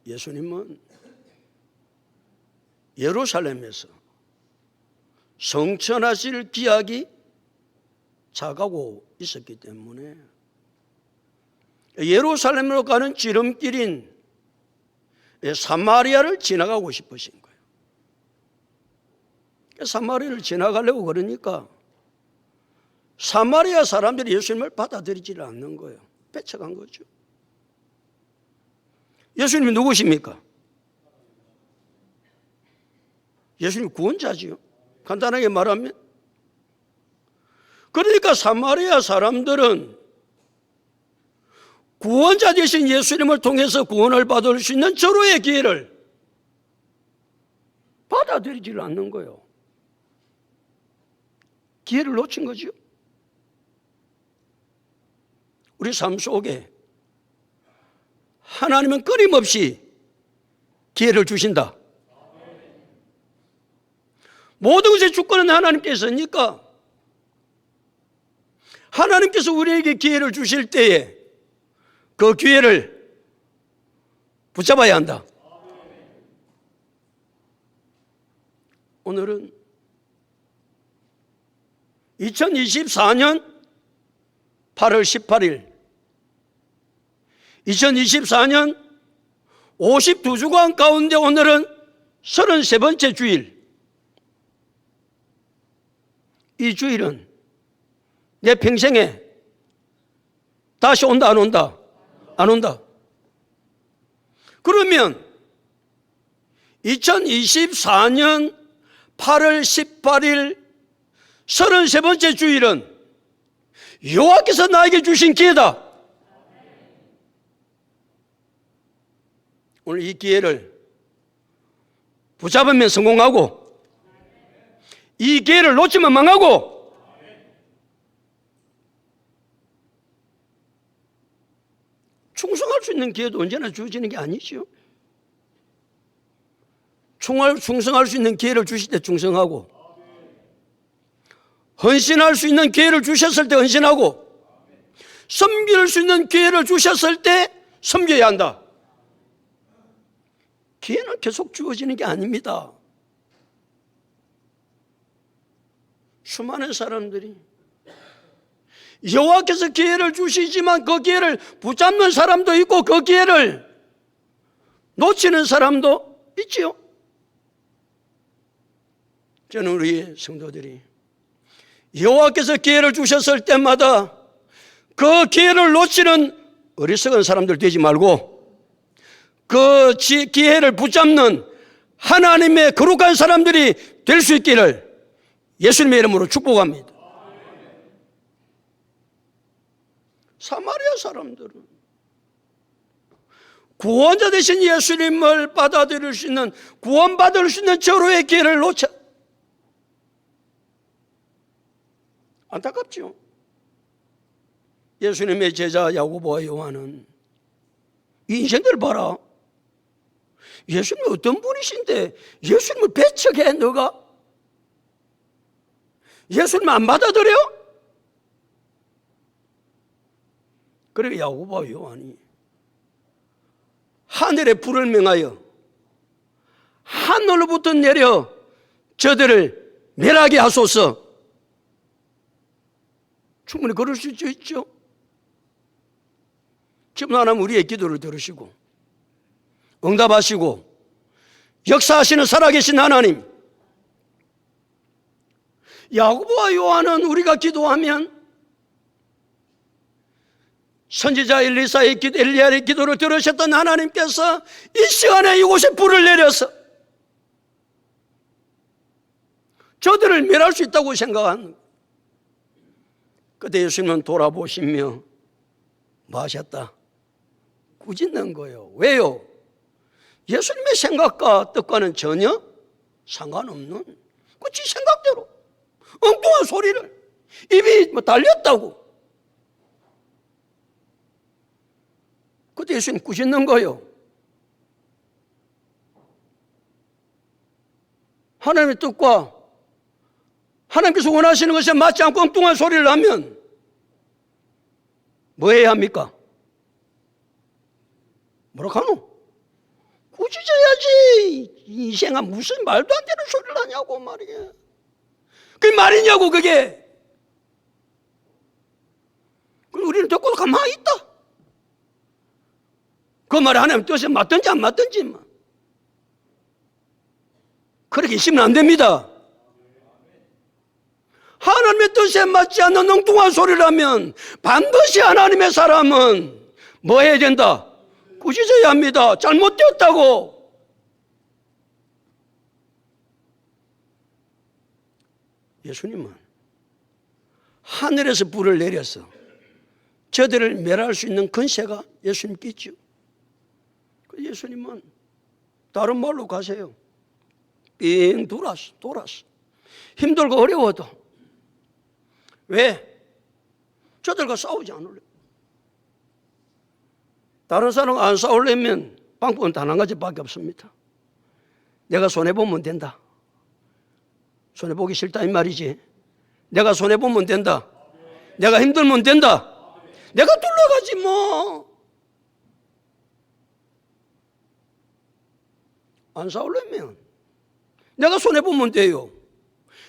예수님은 예루살렘에서 성천하실 기약이 차가고 있었기 때문에 예루살렘으로 가는 지름길인 사마리아를 지나가고 싶으신 거예요. 사마리아를 지나가려고 그러니까 사마리아 사람들이 예수님을 받아들이지를 않는 거예요. 뺏어간 거죠. 예수님이 누구십니까? 예수님 구원자지요. 간단하게 말하면. 그러니까 사마리아 사람들은 구원자 되신 예수님을 통해서 구원을 받을 수 있는 절호의 기회를 받아들이지를 않는 거예요. 기회를 놓친 거죠. 우리 삶 속에 하나님은 끊임없이 기회를 주신다. 모든 것의 주권은 하나님께서니까 하나님께서 우리에게 기회를 주실 때에 그 기회를 붙잡아야 한다. 오늘은 2024년 8월 18일 2024년 52주간 가운데 오늘은 33번째 주일. 이 주일은 내 평생에 다시 온다 안 온다? 안 온다. 그러면 2024년 8월 18일 33번째 주일은 여호와께서 나에게 주신 기회다. 오늘 이 기회를 붙잡으면 성공하고 이 기회를 놓치면 망하고 충성할 수 있는 기회도 언제나 주어지는 게 아니죠. 충성할 수 있는 기회를 주실 때 충성하고 헌신할 수 있는 기회를 주셨을 때 헌신하고 섬길 수 있는 기회를 주셨을 때 섬겨야 한다. 기회는 계속 주어지는 게 아닙니다. 수많은 사람들이 여호와께서 기회를 주시지만 그 기회를 붙잡는 사람도 있고 그 기회를 놓치는 사람도 있지요. 저는 우리 성도들이 여호와께서 기회를 주셨을 때마다 그 기회를 놓치는 어리석은 사람들 되지 말고 그 기회를 붙잡는 하나님의 거룩한 사람들이 될 수 있기를 예수님의 이름으로 축복합니다. 사마리아 사람들은 구원자 되신 예수님을 받아들일 수 있는 구원받을 수 있는 절호의 기회를 놓쳐 안타깝죠. 예수님의 제자 야고보와 요한은 이 인생들 봐라. 예수님이 어떤 분이신데 예수님을 배척해 너가? 예수님 안 받아들여? 그리고 야고보와 요한이 하늘의 불을 명하여 하늘로부터 내려 저들을 멸하게 하소서. 충분히 그럴 수 있죠. 지금 하나님 우리의 기도를 들으시고 응답하시고 역사하시는 살아계신 하나님. 야고보와 요한은 우리가 기도하면 선지자 엘리야의 기도를 들으셨던 하나님께서 이 시간에 이곳에 불을 내려서 저들을 멸할 수 있다고 생각한. 그때 예수님은 돌아보시며 뭐 하셨다? 꾸짖는 거예요. 왜요? 예수님의 생각과 뜻과는 전혀 상관없는 그 지 생각대로 엉뚱한 소리를 입이 뭐 달렸다고. 그때 예수님 꾸짖는 거예요. 하나님의 뜻과 하나님께서 원하시는 것에 맞지 않고 엉뚱한 소리를 하면 뭐 해야 합니까? 뭐라 카노? 꾸짖어야지. 인생아 무슨 말도 안 되는 소리를 하냐고 말이야. 그게 말이냐고 그게. 우리는 듣고 가만히 있다. 그 말이 하나님 뜻에 맞든지 안 맞든지 뭐. 그렇게 있으면 안 됩니다. 하나님의 뜻에 맞지 않는 엉뚱한 소리를 하면 반드시 하나님의 사람은 뭐 해야 된다? 꾸짖어야 합니다. 잘못되었다고. 예수님은 하늘에서 불을 내려서 저들을 멸할 수 있는 근세가 예수님께 있죠. 예수님은 다른 말로 가세요. 빙 돌았어. 힘들고 어려워도. 왜? 저들과 싸우지 않을래. 다른 사람 안 싸우려면 방법은 단 한 가지밖에 없습니다. 내가 손해보면 된다. 손해보기 싫다 이 말이지. 내가 손해보면 된다. 내가 힘들면 된다. 내가 둘러가지 뭐. 안 싸우려면 내가 손해보면 돼요.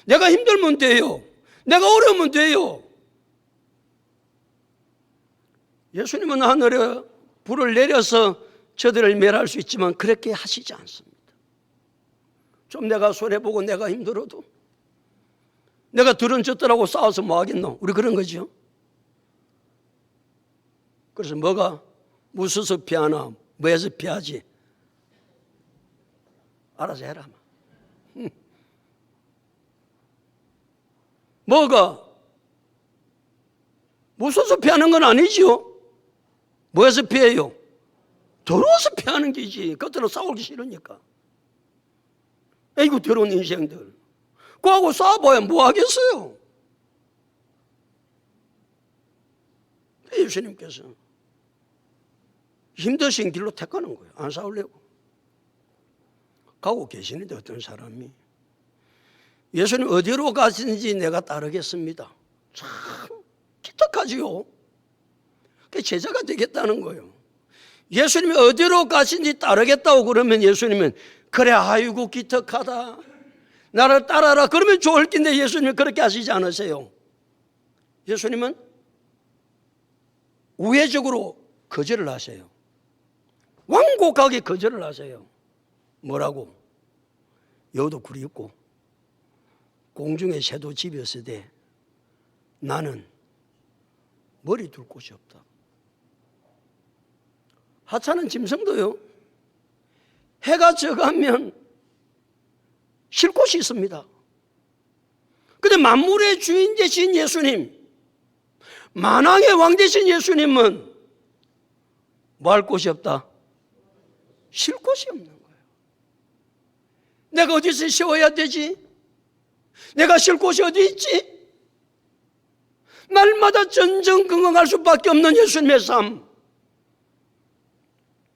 내가 힘들면 돼요. 내가 어려우면 돼요. 예수님은 하늘에 불을 내려서 저들을 멸할 수 있지만 그렇게 하시지 않습니다. 좀 내가 손해보고 내가 힘들어도 내가 들은 저들하고 싸워서 뭐 하겠노? 우리 그런 거죠. 그래서 뭐가 무서워서 피하나 뭐해서 피하지? 알아서 해라. 뭐가 무서워서 피하는 건 아니지요. 뭐해서 피해요? 더러워서 피하는 게지. 그것들은 싸우기 싫으니까. 에이구 더러운 인생들. 그거하고 싸워봐야 뭐 하겠어요? 예수님께서 힘드신 길로 택하는 거예요. 안 싸우려고. 가고 계시는데 어떤 사람이 예수님 어디로 가시는지 내가 따르겠습니다. 참 기특하지요. 그게 제자가 되겠다는 거예요. 예수님이 어디로 가시는지 따르겠다고 그러면 예수님은 그래 아이고 기특하다. 나를 따라라 그러면 좋을 텐데 예수님은 그렇게 하시지 않으세요. 예수님은 우회적으로 거절을 하세요. 완곡하게 거절을 하세요. 뭐라고? 여우도 굴이 있고 공중에 새도 집이 없으되 나는 머리 둘 곳이 없다. 하찮은 짐승도요, 해가 져가면 쉴 곳이 있습니다. 그런데 만물의 주인 되신 예수님, 만왕의 왕 되신 예수님은 뭐 할 곳이 없다? 쉴 곳이 없는 거예요. 내가 어디서 쉬어야 되지? 내가 쉴 곳이 어디 있지? 날마다 전전긍긍할 수밖에 없는 예수님의 삶.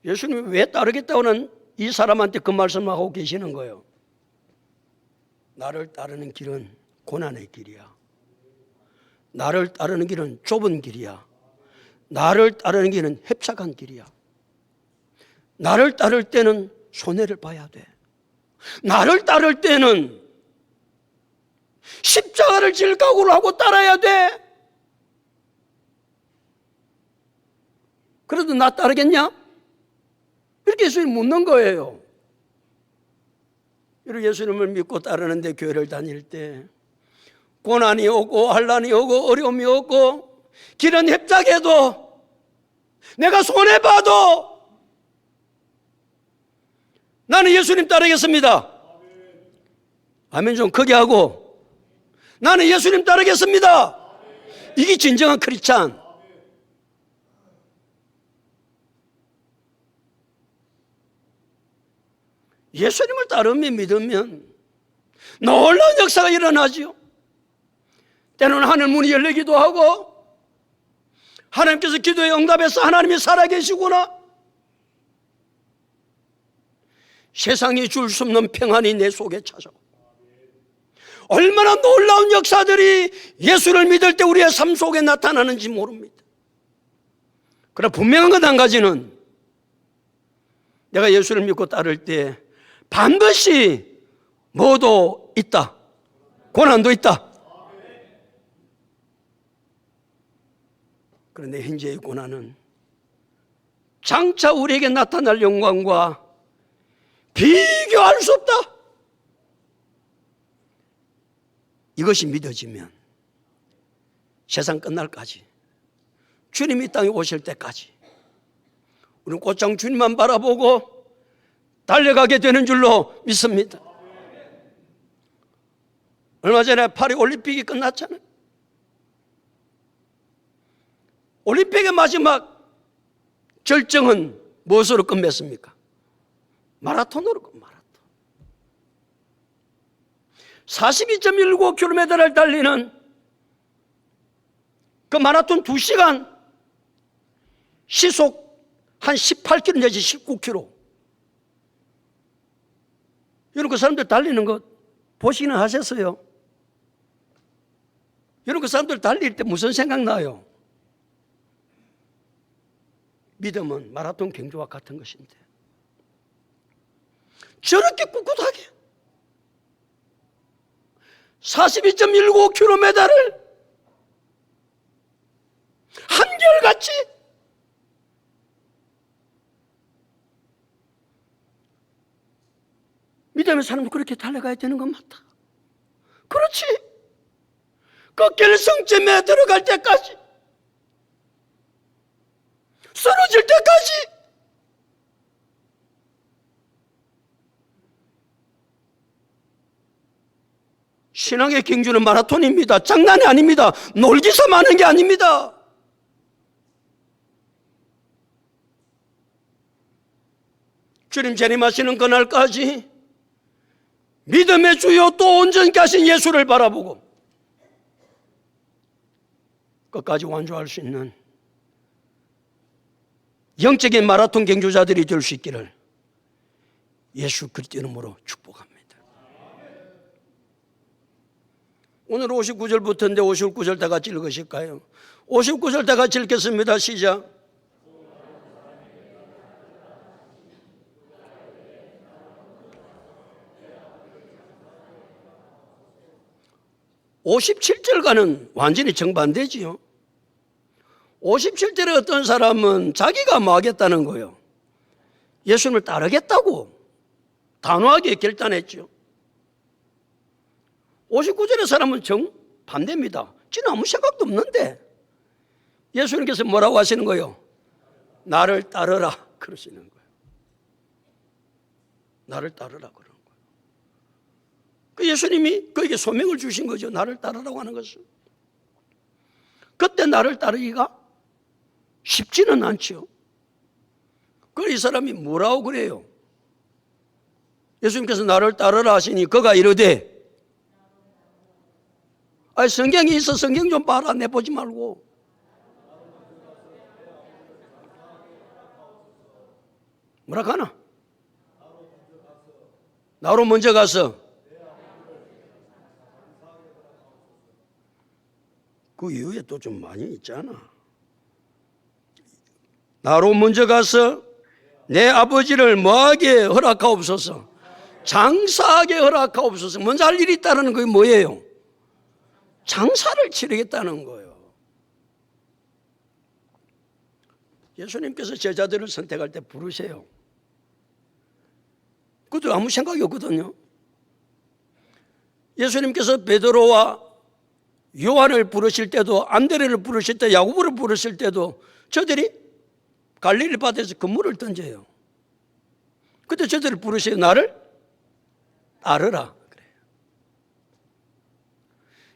예수님이 왜 따르겠다고는 이 사람한테 그 말씀을 하고 계시는 거예요. 나를 따르는 길은 고난의 길이야. 나를 따르는 길은 좁은 길이야. 나를 따르는 길은 협착한 길이야. 나를 따를 때는 손해를 봐야 돼. 나를 따를 때는 십자가를 질 각오를 하고 따라야 돼. 그래도 나 따르겠냐? 이렇게 예수님 묻는 거예요. 이렇게 예수님을 믿고 따르는데 교회를 다닐 때 고난이 오고 환난이 오고 어려움이 오고 길은 협착해도 내가 손해봐도 나는 예수님 따르겠습니다. 아멘 좀 크게 하고 나는 예수님 따르겠습니다. 이게 진정한 크리스찬. 예수님을 따르면 믿으면 놀라운 역사가 일어나죠. 때로는 하늘 문이 열리기도 하고 하나님께서 기도에 응답해서 하나님이 살아계시구나. 세상이 줄 수 없는 평안이 내 속에 찾아오고 얼마나 놀라운 역사들이 예수를 믿을 때 우리의 삶 속에 나타나는지 모릅니다. 그러나 분명한 것 한 가지는 내가 예수를 믿고 따를 때 반드시 뭐도 있다. 고난도 있다. 그런데 현재의 고난은 장차 우리에게 나타날 영광과 비교할 수 없다. 이것이 믿어지면 세상 끝날까지, 주님이 땅에 오실 때까지 우리는 곧장 주님만 바라보고 달려가게 되는 줄로 믿습니다. 얼마 전에 파리 올림픽이 끝났잖아요. 올림픽의 마지막 절정은 무엇으로 끝맺습니까? 마라톤으로 마라톤. 42.19km를 달리는 그 마라톤 2시간 시속 한 18km 내지 19km. 여러분 그 사람들 달리는 거 보시기는 하셨어요? 여러분 그 사람들 달릴 때 무슨 생각나요? 믿음은 마라톤 경주와 같은 것인데 저렇게 꿋꿋하게 42.19km를 한결같이 믿음의 사람도 그렇게 달려가야 되는 건 맞다. 그렇지. 그 결승점에 들어갈 때까지, 쓰러질 때까지 신앙의 경주는 마라톤입니다. 장난이 아닙니다. 놀기 삼아 하는 게 아닙니다. 주님 재림하시는 그날까지 믿음의 주요 또 온전케 하신 예수를 바라보고 끝까지 완주할 수 있는 영적인 마라톤 경주자들이 될 수 있기를 예수 그리스도 이름으로 축복합니다. 오늘 59절부터인데 59절 다 같이 읽으실까요? 59절 다 같이 읽겠습니다. 시작. (57절과는) 완전히 정반대지요. 57절에 어떤 사람은 자기가 뭐 하겠다는 거예요. 예수님을 따르겠다고 단호하게 결단했죠. 59절의 사람은 정반대입니다. 지는 아무 생각도 없는데 예수님께서 뭐라고 하시는 거예요? 나를 따르라 그러시는 거예요. 나를 따르라 그러는 거예요. 그 예수님이 그에게 소명을 주신 거죠. 나를 따르라고 하는 것은. 그때 나를 따르기가 쉽지는 않죠. 그래서 이 사람이 뭐라고 그래요? 예수님께서 나를 따르라 하시니 그가 이르되, 아니 성경이 있어 성경 좀 봐라 내보지 말고. 뭐라 하나? 나로 먼저 가서 그 이후에 또 좀 많이 있잖아. 나로 먼저 가서 내 아버지를 뭐하게 허락하옵소서. 장사하게 허락하옵소서. 먼저 할 일이 있다는 그게 뭐예요? 장사를 치르겠다는 거예요. 예수님께서 제자들을 선택할 때 부르세요. 그것도 아무 생각이 없거든요. 예수님께서 베드로와 요한을 부르실 때도, 안드레를 부르실 때, 야고보를 부르실 때도 저들이 갈릴리 바다에서 그물을 던져요. 그때 저들을 부르세요. 나를 따르라 그래요.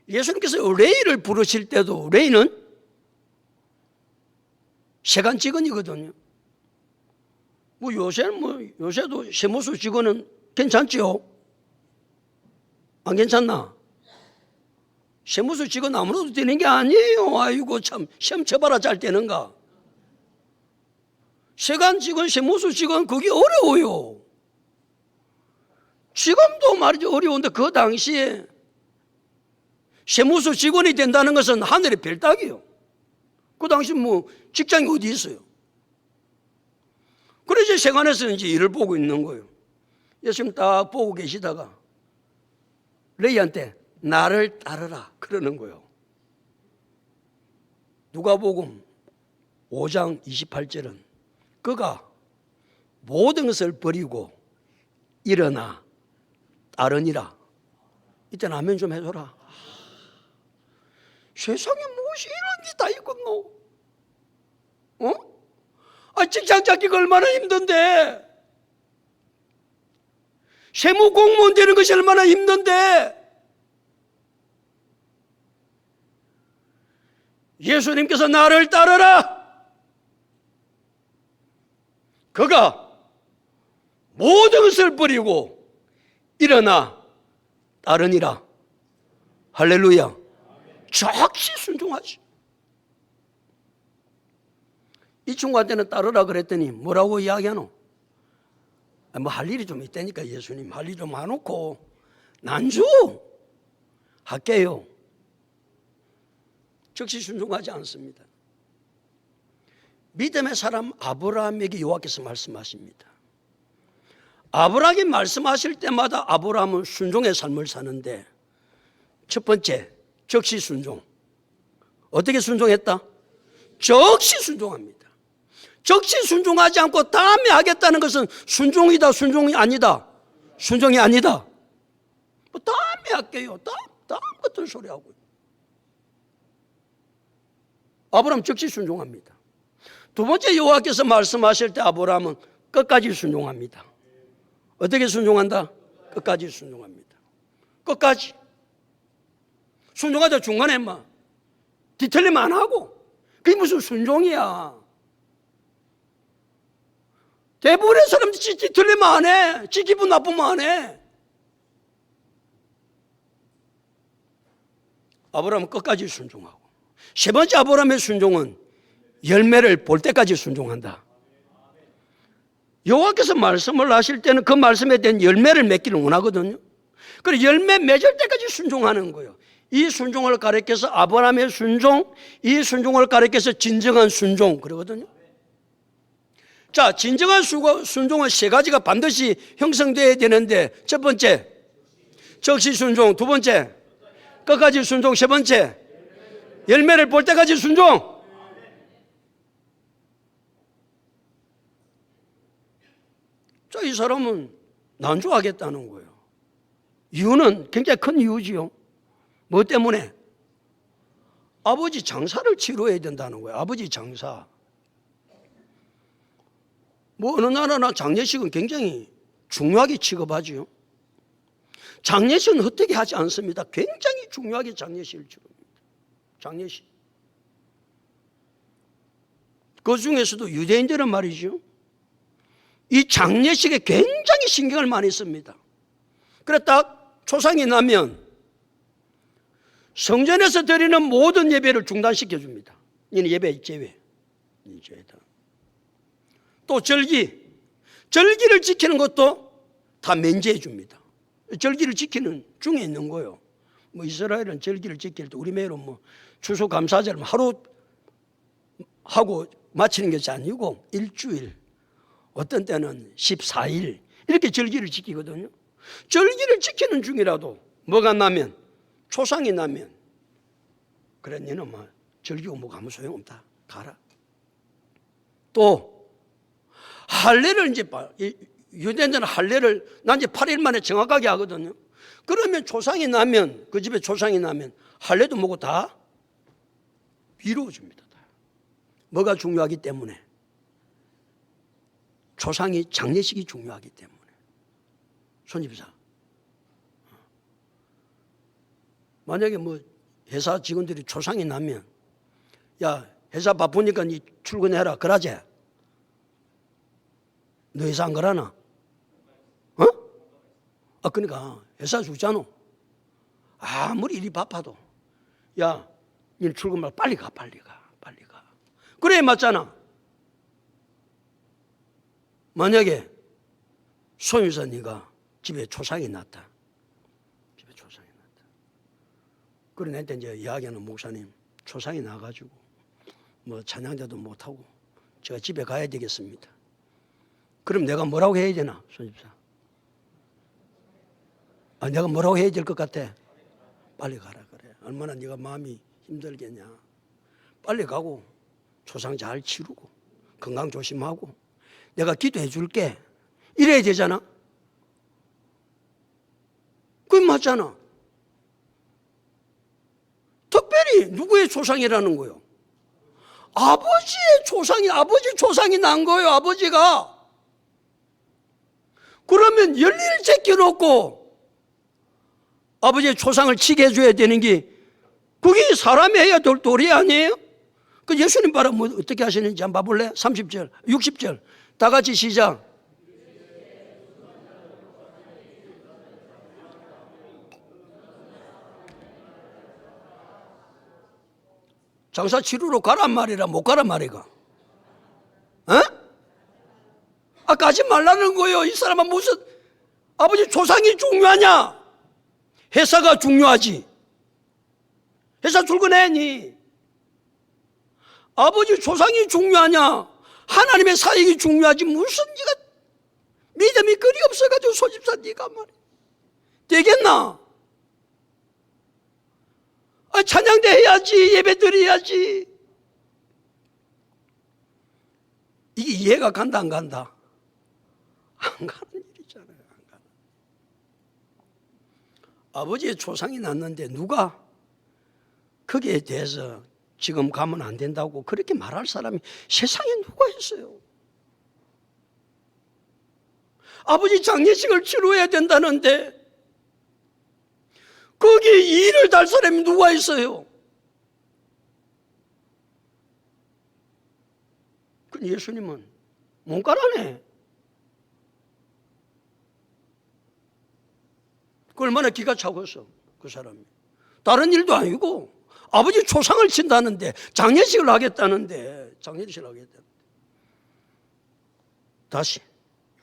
예수님께서 레이를 부르실 때도, 레이는 세간 직원이거든요. 요새도 세무서 직원은 괜찮지요? 안 괜찮나? 세무서 직원 아무래도 되는 게 아니에요. 아이고 참 시험 쳐봐라 잘 되는가. 세관 직원, 세무서 직원 그게 어려워요. 지금도 말이죠 어려운데 그 당시에 세무서 직원이 된다는 것은 하늘의 별따기요. 그 당시 뭐 직장이 어디 있어요. 그래서 세관에서 이제 일을 보고 있는 거예요. 예수님 딱 보고 계시다가 레이한테 나를 따르라 그러는 거예요. 누가복음 5장 28절은 그가 모든 것을 버리고 일어나 따르니라. 이때는 아멘 좀 해줘라. 세상에 무엇이 이런 게 다 있겠노? 직장 찾기가 얼마나 힘든데, 세무 공무원 되는 것이 얼마나 힘든데, 예수님께서 나를 따르라. 그가 모든 것을 버리고 일어나 따르니라. 할렐루야. 즉시 순종하지. 이 친구한테는 따르라 그랬더니 뭐라고 이야기하노? 뭐 할 일이 좀 있다니까 예수님 할 일 좀 해놓고 난주 할게요. 즉시 순종하지 않습니다. 믿음의 사람 아브라함에게 여호와께서 말씀하십니다. 아브라함이 말씀하실 때마다 아브라함은 순종의 삶을 사는데 첫 번째 즉시 순종. 어떻게 순종했다? 즉시 순종합니다. 즉시 순종하지 않고 다음에 하겠다는 것은 순종이다 순종이 아니다. 순종이 아니다. 뭐 다음에 할게요. 다음 같은 소리 하고. 아브라함 즉시 순종합니다. 두 번째 여호와께서 말씀하실 때 아브라함은 끝까지 순종합니다. 어떻게 순종한다? 끝까지 순종합니다. 끝까지. 순종하다 중간에 막 뒤틀리면 안 하고. 그게 무슨 순종이야. 대부분의 사람들이 뒤틀리면 안 해. 지 기분 나쁘면 안 해. 아브라함은 끝까지 순종하고. 세 번째 아브라함의 순종은 열매를 볼 때까지 순종한다. 여호와께서 말씀을 하실 때는 그 말씀에 대한 열매를 맺기를 원하거든요. 그래서 열매 맺을 때까지 순종하는 거예요. 이 순종을 가리켜서 아브라함의 순종, 이 순종을 가리켜서 진정한 순종 그러거든요. 자, 진정한 순종은 세 가지가 반드시 형성되어야 되는데 첫 번째, 즉시 순종. 두 번째, 끝까지 순종. 세 번째, 열매를 볼 때까지 순종. 자, 이 사람은 난주하겠다는 거예요. 이유는 굉장히 큰 이유지요. 뭐 때문에? 아버지 장사를 치러야 된다는 거예요. 아버지 장사. 뭐 어느 나라나 장례식은 굉장히 중요하게 취급하지요. 장례식은 헛되게 하지 않습니다. 굉장히 중요하게 장례식을 치릅니다. 장례식. 그 중에서도 유대인들은 말이죠. 이 장례식에 굉장히 신경을 많이 씁니다. 그래 딱 초상이 나면 성전에서 드리는 모든 예배를 중단시켜 줍니다. 이는 예배 제외. 또 절기를 지키는 것도 다 면제해 줍니다. 절기를 지키는 중에 있는 거예요. 뭐 이스라엘은 절기를 지킬 때 우리 매로 뭐 추수감사절 하루 하고 마치는 것이 아니고 일주일, 어떤 때는 14일 이렇게 절기를 지키거든요. 절기를 지키는 중이라도 뭐가 나면, 초상이 나면 그래 너는 뭐 절기고 뭐가 아무 소용없다 가라. 또 할례를 이제 유대인들은 할례를 난 이제 8일 만에 정확하게 하거든요. 그러면 초상이 나면, 그 집에 초상이 나면 할례도 뭐고 다 미뤄줍니다. 뭐가 중요하기 때문에? 초상이, 장례식이 중요하기 때문에. 손집사. 만약에 뭐 회사 직원들이 초상이 나면 야 회사 바쁘니까 니 출근해라 그러지? 너 회사 안 가라나? 그러니까 회사 죽잖아. 아무리 일이 바빠도 야 니 출근 말 빨리 가. 그래 맞잖아. 만약에 손유사 네가 집에 초상이 났다. 그래 내한테 이제 이야기하는 목사님 초상이 나가지고 뭐 찬양자도 못하고 제가 집에 가야 되겠습니다. 그럼 내가 뭐라고 해야 되나, 손집사? 내가 뭐라고 해야 될 것 같아? 빨리 가라 그래. 얼마나 네가 마음이 힘들겠냐. 빨리 가고 초상 잘 치르고 건강 조심하고 내가 기도해 줄게. 이래야 되잖아. 그게 맞잖아. 특별히 누구의 조상이라는 거요? 아버지의 조상이, 아버지 조상이 난 거예요, 아버지가. 그러면 열리를 제껴놓고 아버지의 조상을 치게 해줘야 되는 게 그게 사람이 해야 될 도리 아니에요? 그 예수님 바로 뭐 어떻게 하시는지 한번 봐볼래? 30절, 60절. 다 같이 시작. 장사 치르러 가란 말이라 못 가란 말이가. 가지 말라는 거예요. 이 사람은 무슨 아버지 조상이 중요하냐? 회사가 중요하지. 회사 출근해니. 아버지 조상이 중요하냐? 하나님의 사역이 중요하지. 무슨 네가 믿음이 그리 없어가지고 소집사 네가 말이야. 되겠나? 찬양대 해야지. 예배 드려야지. 이게 이해가 간다 안 간다? 안 가는 일이잖아요. 안 가는. 아버지의 조상이 났는데 누가 거기에 대해서 지금 가면 안 된다고 그렇게 말할 사람이 세상에 누가 있어요? 아버지 장례식을 치러야 된다는데 거기에 일을 달 사람이 누가 있어요? 근데 예수님은 못 가라네. 그 얼마나 기가 차겠어, 그 사람이. 다른 일도 아니고 아버지 초상을 친다는데 장례식을 하겠다는데 장례식을 하겠다는데. 다시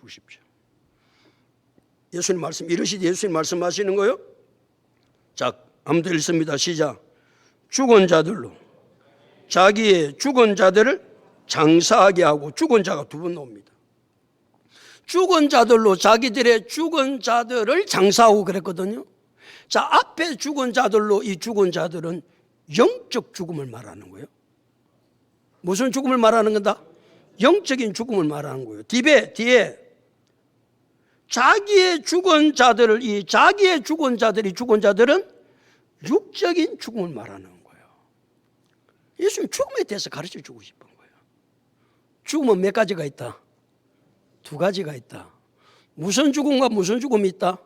60절. 예수님 말씀 이러시지. 예수님 말씀하시는 거요. 자, 한번 더 읽습니다. 시작. 죽은 자들로 자기의 죽은 자들을 장사하게 하고. 죽은 자가 두 번 나옵니다. 죽은 자들로 자기들의 죽은 자들을 장사하고 그랬거든요. 자, 앞에 죽은 자들로 이 죽은 자들은 영적 죽음을 말하는 거예요. 무슨 죽음을 말하는 건다? 영적인 죽음을 말하는 거예요. 뒤에 자기의 죽은 자들을, 이 자기의 죽은 자들은 육적인 죽음을 말하는 거예요. 예수님 죽음에 대해서 가르쳐 주고 싶은 거예요. 죽음은 몇 가지가 있다? 두 가지가 있다. 무슨 죽음과 무슨 죽음이 있다?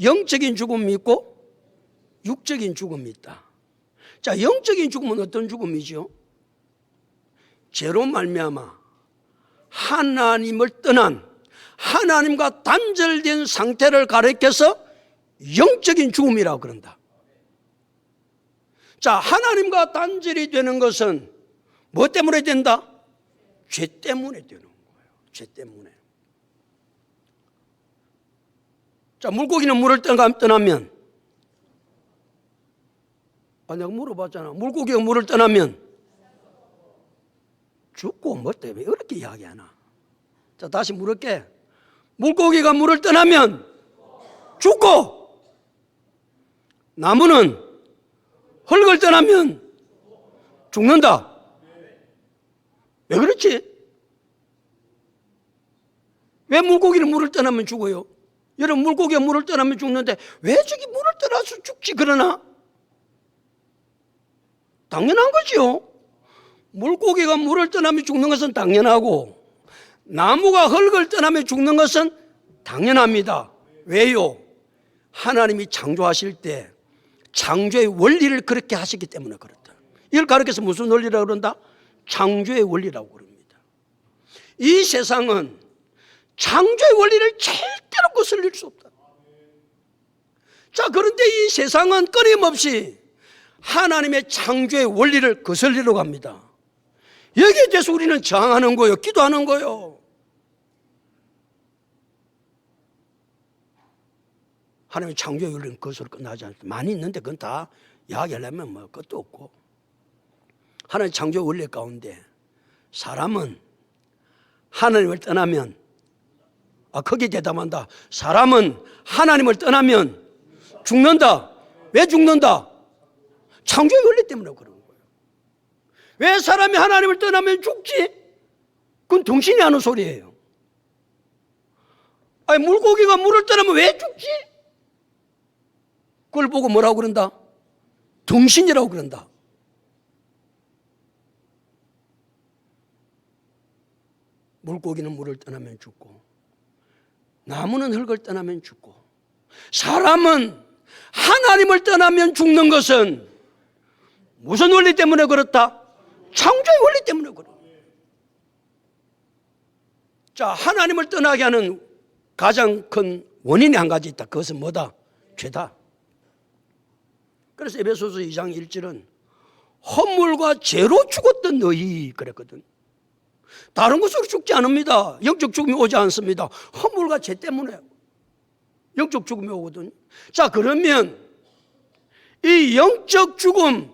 영적인 죽음이 있고 육적인 죽음이 있다. 자, 영적인 죽음은 어떤 죽음이죠? 죄로 말미암아 하나님을 떠난, 하나님과 단절된 상태를 가리켜서 영적인 죽음이라고 그런다. 자, 하나님과 단절이 되는 것은 뭐 때문에 된다? 죄 때문에 되는 거예요. 죄 때문에. 자, 물고기는 물을 떠나면, 내가 물어봤잖아. 물고기가 물을 떠나면 죽고 뭐 때문에 이렇게 이야기하나? 자, 다시 물을게. 물고기가 물을 떠나면 죽고, 나무는 흙을 떠나면 죽는다. 왜 그렇지? 왜 물고기는 물을 떠나면 죽어요? 여러분, 물고기가 물을 떠나면 죽는데 왜 저기 물을 떠나서 죽지 그러나? 당연한 거죠. 물고기가 물을 떠나면 죽는 것은 당연하고 나무가 흙을 떠나면 죽는 것은 당연합니다. 왜요? 하나님이 창조하실 때 창조의 원리를 그렇게 하셨기 때문에 그렇다. 이걸 가르쳐서 무슨 원리라고 그런다? 창조의 원리라고 그럽니다. 이 세상은 창조의 원리를 절대로 거슬릴 수 없다. 자, 그런데 이 세상은 끊임없이 하나님의 창조의 원리를 거슬리려고 합니다. 여기에 대해서 우리는 저항하는 거예요. 기도하는 거예요. 하나님의 창조의 원리는 그것으로 끝나지 않습니다. 많이 있는데 그건 다 이야기하려면 뭐 끝도 없고. 하나님의 창조의 원리 가운데 사람은 하나님을 떠나면 거기에 대답한다. 사람은 하나님을 떠나면 죽는다. 왜 죽는다? 창조의 원리 때문에 그런 거예요. 왜 사람이 하나님을 떠나면 죽지? 그건 당신이 하는 소리예요. 아니, 물고기가 물을 떠나면 왜 죽지? 그걸 보고 뭐라고 그런다? 등신이라고 그런다. 물고기는 물을 떠나면 죽고, 나무는 흙을 떠나면 죽고, 사람은 하나님을 떠나면 죽는 것은 무슨 원리 때문에 그렇다? 창조의 원리 때문에 그렇다. 자, 하나님을 떠나게 하는 가장 큰 원인이 한 가지 있다. 그것은 뭐다? 죄다. 그래서 에베소서 2장 1절은 허물과 죄로 죽었던 너희 그랬거든. 다른 것으로 죽지 않습니다. 영적 죽음이 오지 않습니다. 허물과 죄 때문에 영적 죽음이 오거든요. 자, 그러면 이 영적 죽음,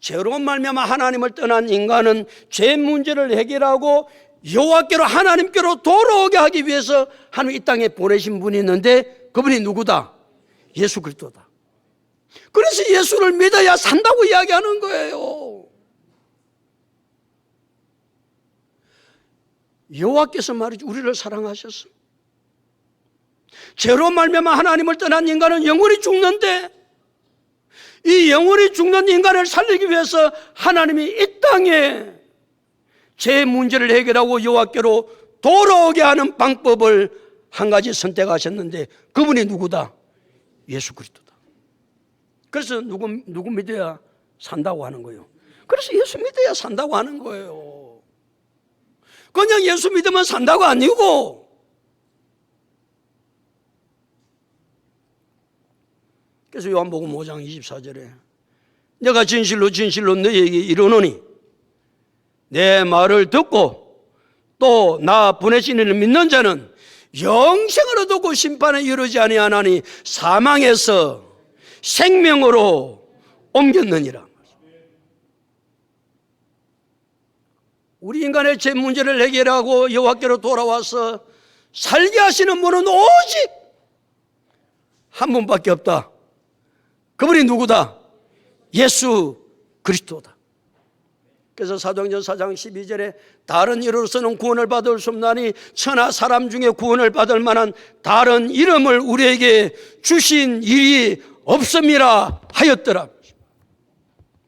죄로 말미암아 하나님을 떠난 인간은 죄 문제를 해결하고 여호와께로 하나님께로 돌아오게 하기 위해서 하나님 이 땅에 보내신 분이 있는데 그분이 누구다? 예수 그리스도다. 그래서 예수를 믿어야 산다고 이야기하는 거예요. 여호와께서 말이죠, 우리를 사랑하셨어. 죄로 말미암아 하나님을 떠난 인간은 영원히 죽는데 이 영원히 죽는 인간을 살리기 위해서 하나님이 이 땅에 죄 문제를 해결하고 여호와께로 돌아오게 하는 방법을 한 가지 선택하셨는데 그분이 누구다? 예수 그리스도다. 그래서 누구 믿어야 산다고 하는 거예요. 그래서 예수 믿어야 산다고 하는 거예요. 그냥 예수 믿으면 산다고 아니고, 그래서 요한복음 5장 24절에 내가 진실로 진실로 너희에게 이르노니 내 말을 듣고 또 나 보내신 이를 믿는 자는 영생을 얻고 심판에 이르지 아니하나니 사망에서 생명으로 옮겼느니라. 우리 인간의 죄 문제를 해결하고 여호와께로 돌아와서 살게 하시는 분은 오직 한 분밖에 없다. 그분이 누구다? 예수 그리스도다. 그래서 사도행전 4장 12절에 다른 이로서는 구원을 받을 수 없나니 천하 사람 중에 구원을 받을 만한 다른 이름을 우리에게 주신 일이 없음이라 하였더라.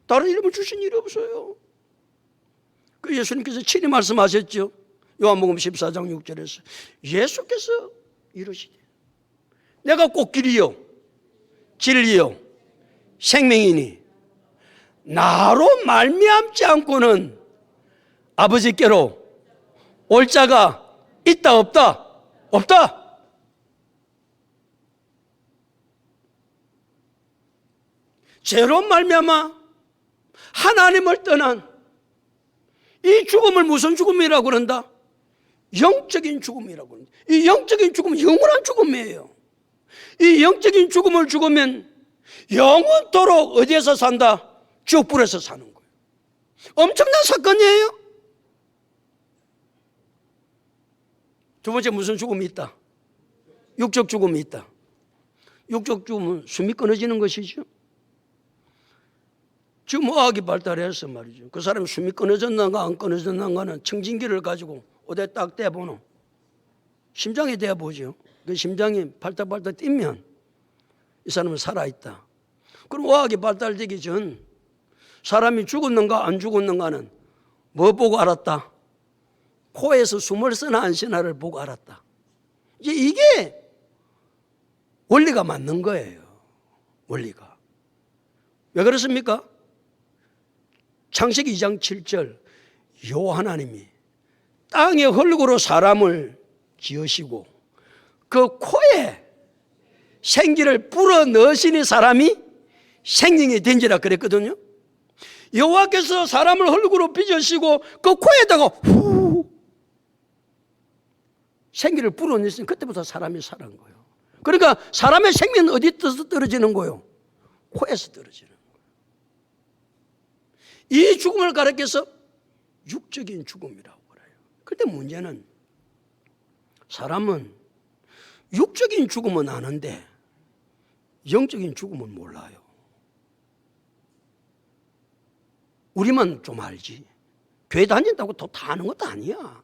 다른 이름을 주신 일이 없어요. 그 예수님께서 친히 말씀하셨죠. 요한복음 14장 6절에서 예수께서 이러시되 내가 꼭 길이요 진리요 생명이니 나로 말미암지 않고는 아버지께로 올 자가 있다 없다? 없다. 죄로 말미암아 하나님을 떠난 이 죽음을 무슨 죽음이라고 그런다? 영적인 죽음이라고 그런다. 이 영적인 죽음은 영원한 죽음이에요. 이 영적인 죽음을 죽으면 영원토록 어디에서 산다? 지옥불에서 사는 거예요. 엄청난 사건이에요. 두 번째, 무슨 죽음이 있다? 육적 죽음이 있다. 육적 죽음은 숨이 끊어지는 것이죠. 지금 의학이 발달해서 말이죠. 그 사람이 숨이 끊어졌는가 안 끊어졌는가는 청진기를 가지고 어디에 딱 대보노. 심장에 대보죠. 그 심장이 팔딱팔딱 뛰면 이 사람은 살아있다. 그럼 의학이 발달되기 전 사람이 죽었는가 안 죽었는가는 뭐 보고 알았다? 코에서 숨을 쓰나 안 쉬나를 보고 알았다. 이게 원리가 맞는 거예요. 원리가. 왜 그렇습니까? 창세기 2장 7절 여호와 하나님이 땅에 흙으로 사람을 지으시고 그 코에 생기를 불어 넣으시니 사람이 생명이 된지라 그랬거든요. 여호와께서 사람을 흙으로 빚으시고 그 코에다가 후 생기를 불어 넣으시니 그때부터 사람이 살은 거예요. 그러니까 사람의 생명은 어디서 떨어지는 거예요? 코에서 떨어지는 거예요. 이 죽음을 가리켜서 육적인 죽음이라고 그래요. 그런데 문제는 사람은 육적인 죽음은 아는데 영적인 죽음은 몰라요. 우리만 좀 알지. 교회 다닌다고 다 아는 것도 아니야.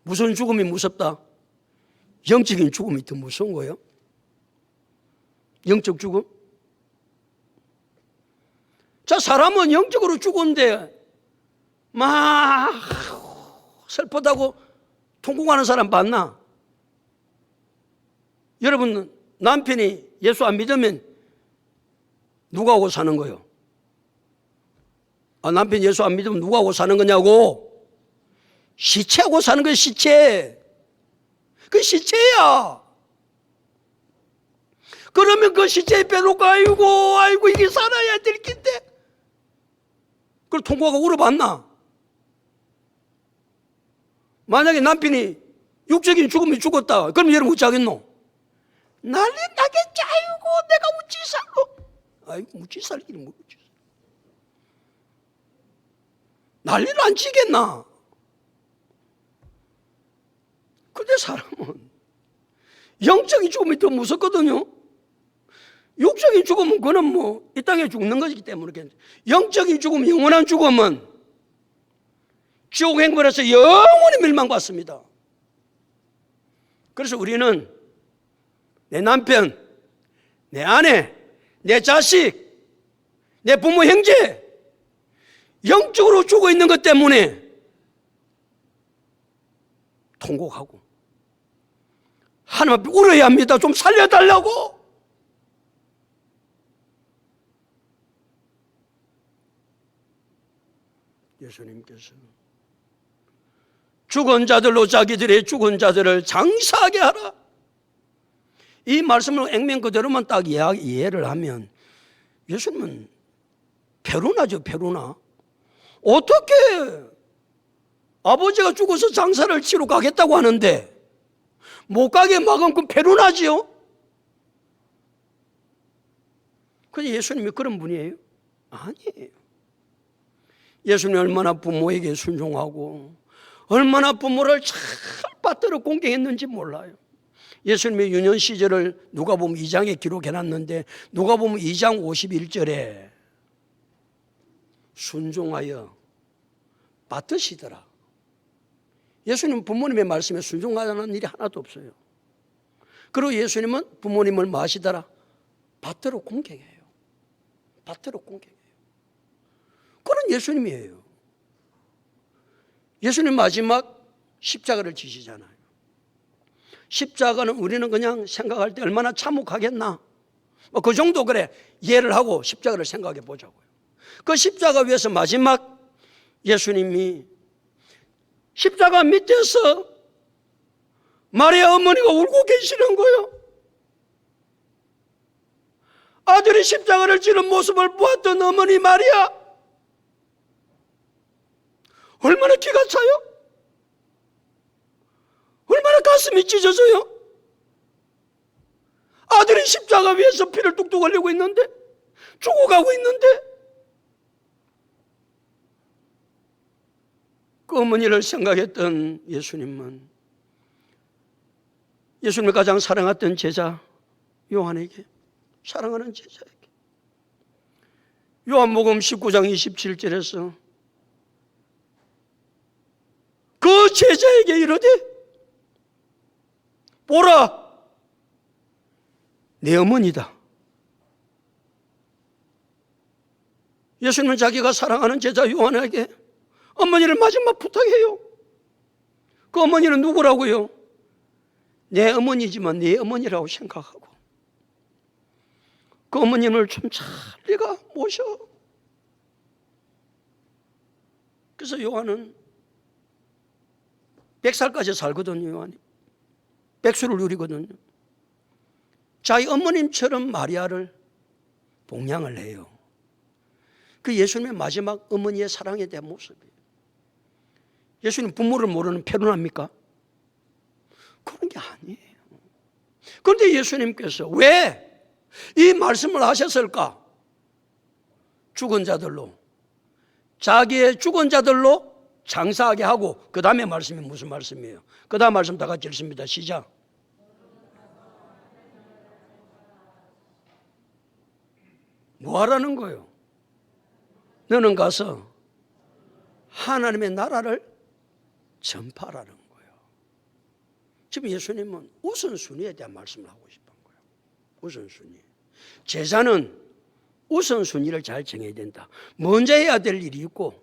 무슨 죽음이 무섭다? 영적인 죽음이 더 무서운 거예요. 영적 죽음? 자, 사람은 영적으로 죽었는데 막 슬프다고 통곡하는 사람 봤나? 여러분, 남편이 예수 안 믿으면 누가 하고 사는 거예요? 남편이 예수 안 믿으면 누가 하고 사는 거냐고? 시체하고 사는 거예요, 시체. 그 시체야. 그러면 그 시체에 빼놓고 아이고 이게 살아야 될 텐데. 그걸 통곡하고 울어봤나? 만약에 남편이 육적인 죽음이 죽었다. 그럼 여러분 어찌 하겠노? 난리 나겠지. 아이고 내가 어찌 살고. 아이고 어찌 살기는 뭐 어찌 살. 난리를 안 치겠나? 근데 사람은 영적인 죽음이 더 무섭거든요. 육적인 죽음은 그는 뭐 이 땅에 죽는 것이기 때문에, 영적인 죽음, 영원한 죽음은 지옥 행벌에서 영원히 멸망받습니다. 그래서 우리는 내 남편, 내 아내, 내 자식, 내 부모, 형제 영적으로 죽어 있는 것 때문에 통곡하고 하나님 앞에 울어야 합니다. 좀 살려달라고. 예수님께서 죽은 자들로 자기들의 죽은 자들을 장사하게 하라. 이 말씀을 액면 그대로만 딱 이해를 하면 예수님은 페루나죠, 페루나. 어떻게 아버지가 죽어서 장사를 치러 가겠다고 하는데 못 가게 막은 그 페루나지요? 근데 예수님이 그런 분이에요? 아니에요. 예수님이 얼마나 부모에게 순종하고 얼마나 부모를 잘 받들어 공경했는지 몰라요. 예수님의 유년 시절을 누가복음 2장에 기록해놨는데 누가복음 2장 51절에 순종하여 받드시더라. 예수님은 부모님의 말씀에 순종하는 일이 하나도 없어요. 그리고 예수님은 부모님을 뭐 하시더라? 받들어 공경해요. 받들어 공경해요. 그런 예수님이에요. 예수님 마지막 십자가를 지시잖아요. 십자가는 우리는 그냥 생각할 때 얼마나 참혹하겠나? 그 정도 그래 이해를 하고 십자가를 생각해 보자고요. 그 십자가 위에서 마지막 예수님이 십자가 밑에서 마리아 어머니가 울고 계시는 거예요. 아들이 십자가를 지는 모습을 보았던 어머니 마리아, 얼마나 기가 차요? 얼마나 가슴이 찢어져요? 아들이 십자가 위에서 피를 뚝뚝 흘리고 있는데, 죽어가고 있는데, 그 어머니를 생각했던 예수님은 예수님을 가장 사랑했던 제자 요한에게, 사랑하는 제자에게 요한복음 19장 27절에서 그 제자에게 이르되 보라 내 어머니다. 예수님은 자기가 사랑하는 제자 요한에게 어머니를 마지막 부탁해요. 그 어머니는 누구라고요? 내 어머니지만 내 어머니라고 생각하고 그 어머님을 좀 잘 네가 모셔. 그래서 요한은 100살까지 살거든요. 요한이 백수를 누리거든요. 자기 어머님처럼 마리아를 봉양을 해요. 그 예수님의 마지막 어머니의 사랑에 대한 모습이에요. 예수님 부모를 모르는 페루나입니까? 그런 게 아니에요. 그런데 예수님께서 왜 이 말씀을 하셨을까? 죽은 자들로, 자기의 죽은 자들로 장사하게 하고 그 다음에 말씀이 무슨 말씀이에요? 그 다음 말씀 다 같이 읽습니다. 시작. 뭐 하라는 거예요? 너는 가서 하나님의 나라를 전파하라는 거예요. 지금 예수님은 우선순위에 대한 말씀을 하고 싶은 거예요. 우선순위. 제자는 우선순위를 잘 정해야 된다. 먼저 해야 될 일이 있고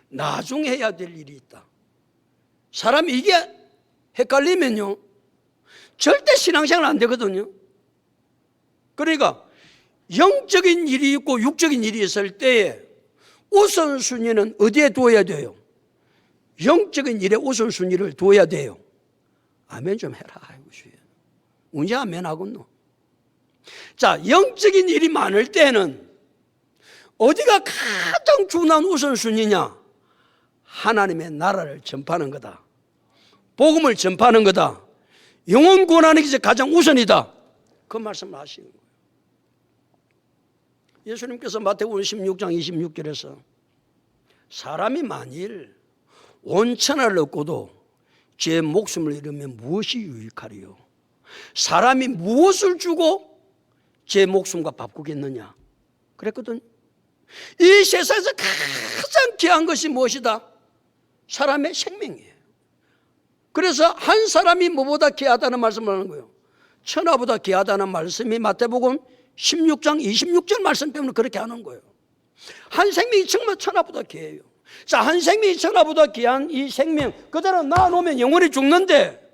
나중에 해야 될 일이 있다. 사람이 이게 헷갈리면요 절대 신앙생활 안 되거든요. 그러니까 영적인 일이 있고 육적인 일이 있을 때에 우선순위는 어디에 두어야 돼요? 영적인 일에 우선순위를 두어야 돼요. 아멘 좀 해라. 아이고 주여. 언제 아멘 하겠노? 자, 영적인 일이 많을 때는 어디가 가장 중요한 우선순위냐? 하나님의 나라를 전파하는 거다. 복음을 전파하는 거다. 영혼 구원하는 것이 가장 우선이다. 그 말씀을 하시는 거예요. 예수님께서 마태복음 16장 26절에서 사람이 만일 온 천하를 얻고도 제 목숨을 잃으면 무엇이 유익하리요? 사람이 무엇을 주고 제 목숨과 바꾸겠느냐? 그랬거든요. 이 세상에서 가장 귀한 것이 무엇이다? 사람의 생명이에요. 그래서 한 사람이 뭐보다 귀하다는 말씀을 하는 거예요. 천하보다 귀하다는 말씀이 마태복음 16장 26절 말씀 때문에 그렇게 하는 거예요. 한 생명이 정말 천하보다 귀해요. 자, 한 생명이 천하보다 귀한 이 생명 그대로 놔놓으면 영원히 죽는데,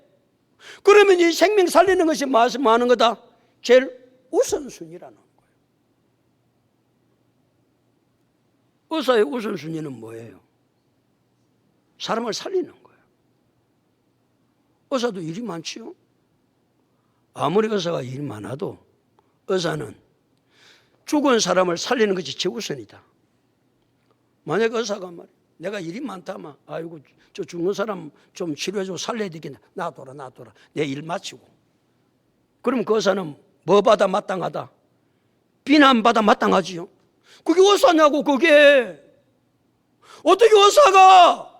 그러면 이 생명 살리는 것이 뭐 하는 거다? 제일 우선순위라는 거예요. 의사의 우선순위는 뭐예요? 사람을 살리는 거예요. 의사도 일이 많지요. 아무리 의사가 일이 많아도 의사는 죽은 사람을 살리는 것이 최우선이다. 만약 의사가 말이야, 내가 일이 많다면 아이고 저 죽는 사람 좀 치료해주고 살려야 되겠네. 놔둬라. 내 일 마치고. 그럼 그 의사는 뭐 받아 마땅하다? 비난받아 마땅하지요. 그게 의사냐고. 그게 어떻게 의사가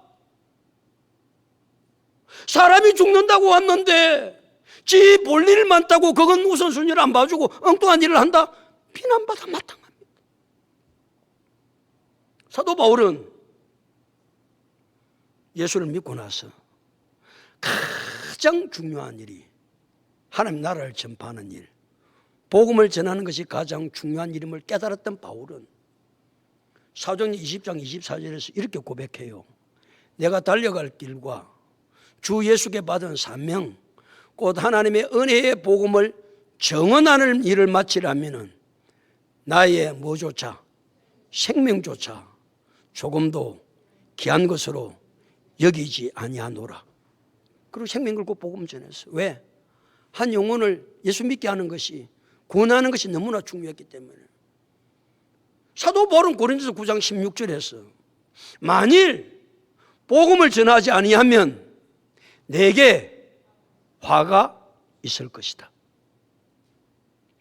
사람이 죽는다고 왔는데 지 볼 일 많다고 그건 우선순위를 안 봐주고 엉뚱한 일을 한다? 비난받아 마땅합니다. 사도 바울은 예수를 믿고 나서 가장 중요한 일이 하나님 나라를 전파하는 일, 복음을 전하는 것이 가장 중요한 일임을 깨달았던 바울은 사도행전 20장 24절에서 이렇게 고백해요. 내가 달려갈 길과 주 예수께 받은 사명 곧 하나님의 은혜의 복음을 정언하는 일을 마치려면 나의 뭐조차 생명조차 조금도 귀한 것으로 여기지 아니하노라. 그리고 생명 걸고 복음 전했어요. 왜? 한 영혼을 예수 믿게 하는 것이, 구원하는 것이 너무나 중요했기 때문에. 사도 바울은 고린도서 9장 16절에서 만일 복음을 전하지 아니하면 내게 화가 있을 것이다.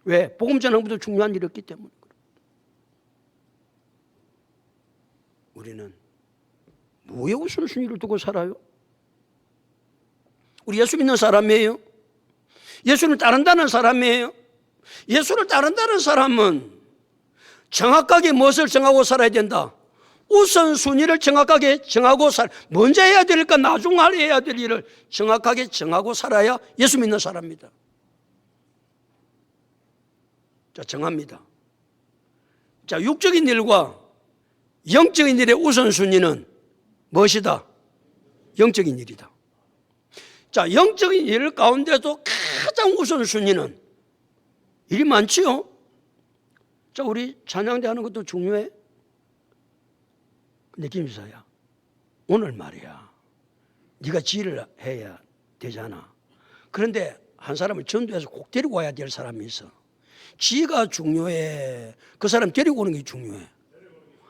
왜? 복음 전하는 것도 중요한 일이었기 때문에. 우리는 뭐에 우선순위를 두고 살아요? 우리 예수 믿는 사람이에요? 예수를 따른다는 사람이에요? 예수를 따른다는 사람은 정확하게 무엇을 정하고 살아야 된다? 우선순위를 정확하게 정하고 먼저 해야 될까 나중 해야 될 일을 정확하게 정하고 살아야 예수 믿는 사람입니다. 자, 정합니다. 자, 육적인 일과 영적인 일의 우선순위는 무엇이다? 영적인 일이다. 자, 영적인 일 가운데도 가장 우선순위는 일이 많지요. 자, 우리 찬양대 하는 것도 중요해. 근데 김지사야, 오늘 말이야, 네가 지휘를 해야 되잖아. 그런데 한 사람을 전도해서 꼭 데리고 와야 될 사람이 있어. 지휘가 중요해? 그 사람 데리고 오는 게 중요해?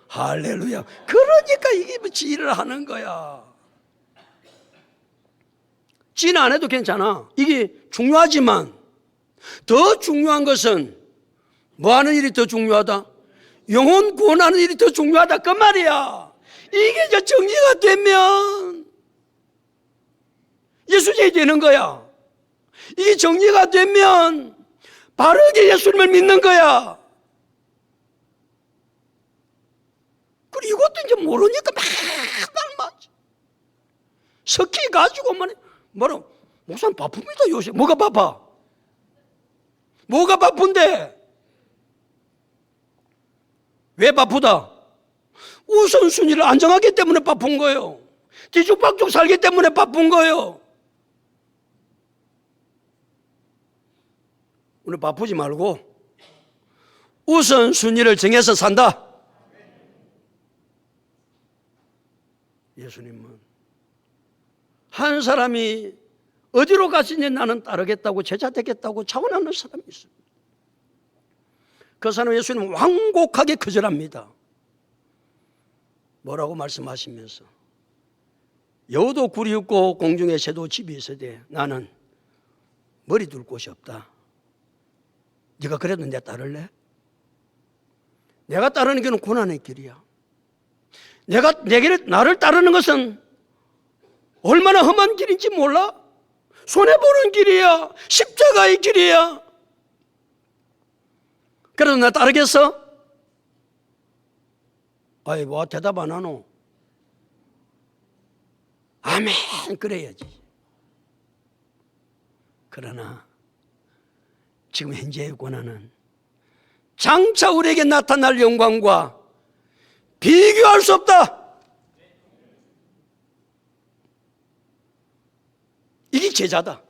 할렐루야. 그러니까 이게 뭐 지휘를 하는 거야. 지휘는 안 해도 괜찮아. 이게 중요하지만 더 중요한 것은 뭐 하는 일이 더 중요하다? 영혼 구원하는 일이 더 중요하다. 그 말이야. 이게 이제 정리가 되면 예수쟁이 되는 거야. 이게 정리가 되면 바르게 예수님을 믿는 거야. 그리고 이것도 이제 모르니까 맞아. 석기 가지고만 뭐라 목사님 바쁩니다 요새. 뭐가 바빠? 뭐가 바쁜데? 왜 바쁘다? 우선순위를 안정하기 때문에 바쁜 거예요. 뒤죽박죽 살기 때문에 바쁜 거예요. 우리 바쁘지 말고 우선순위를 정해서 산다. 예수님은 한 사람이 어디로 가시니 나는 따르겠다고 제자 되겠다고 자원하는 사람이 있습니다. 그 사람 예수님 완곡하게 거절합니다. 뭐라고 말씀하시면서 여우도 굴이 있고 공중에 새도 집이 있어되 나는 머리 둘 곳이 없다. 네가 그래도 내 따를래? 내가 따르는 길은 고난의 길이야. 나를 따르는 것은 얼마나 험한 길인지 몰라? 손해보는 길이야. 십자가의 길이야. 그래도 나 따르겠어? 아이, 뭐 대답 안 하노? 아멘, 그래야지. 그러나 지금 현재의 고난은 장차 우리에게 나타날 영광과 비교할 수 없다. 이게 제자다.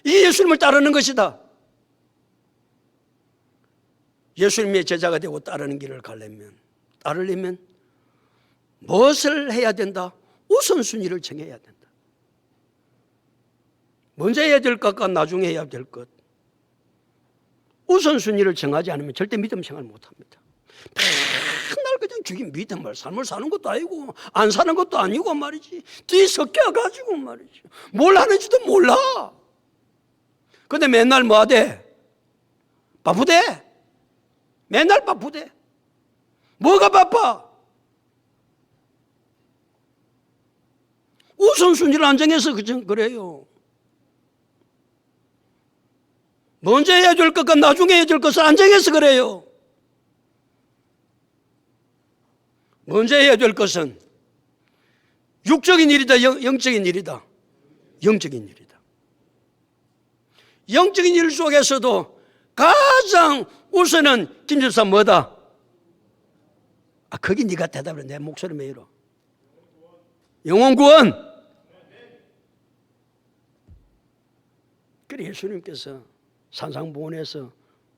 이게 예수님을 따르는 것이다. 예수님의 제자가 되고 따르는 길을 따르려면 무엇을 해야 된다? 우선순위를 정해야 된다. 먼저 해야 될 것과 나중에 해야 될 것. 우선순위를 정하지 않으면 절대 믿음 생활 못합니다. 맨날 그냥 죽인 믿음을 삶을 사는 것도 아니고 안 사는 것도 아니고 말이지. 뒤섞여가지고 말이지. 뭘 하는지도 몰라. 근데 맨날 뭐 하대? 바쁘대. 맨날 바쁘대. 뭐가 바빠? 우선순위를 안 정해서 그래요. 먼저 해야 될 것과 나중에 해야 될 것을 안 정해서 그래요. 먼저 해야 될 것은 육적인 일이다, 영적인 일이다. 영적인 일이다. 영적인 일 속에서도 가장 우선은 김집사 뭐다? 거기 네가 대답을 해. 내 목소리 매일어. 영혼 구원. 그래 예수님께서 산상보훈에서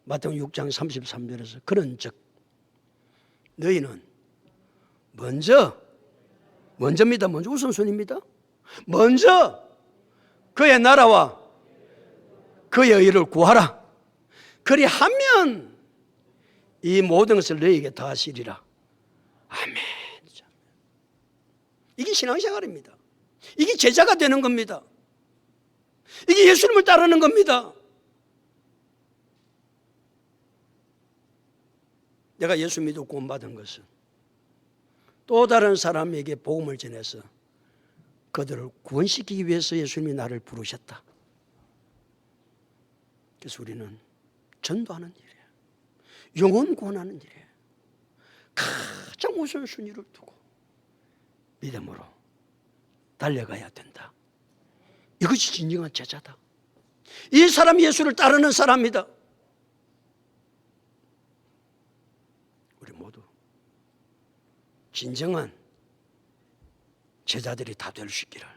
마태복음 6장 33절에서 그런즉 너희는 먼저입니다. 먼저 우선순위입니다. 먼저 그의 나라와 그의 의를 구하라. 그리하면 이 모든 것을 너희에게 더하시리라. 아멘. 이게 신앙생활입니다. 이게 제자가 되는 겁니다. 이게 예수님을 따르는 겁니다. 내가 예수 믿고 구원받은 것은 또 다른 사람에게 복음을 전해서 그들을 구원시키기 위해서 예수님이 나를 부르셨다. 그래서 우리는 전도하는 일이에요. 영혼 구원하는 일이에요. 가장 우선순위를 두고 믿음으로 달려가야 된다. 이것이 진정한 제자다. 이 사람이 예수를 따르는 사람이다. 우리 모두 진정한 제자들이 다 될 수 있기를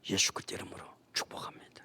예수 그리스도 이름으로 축복합니다.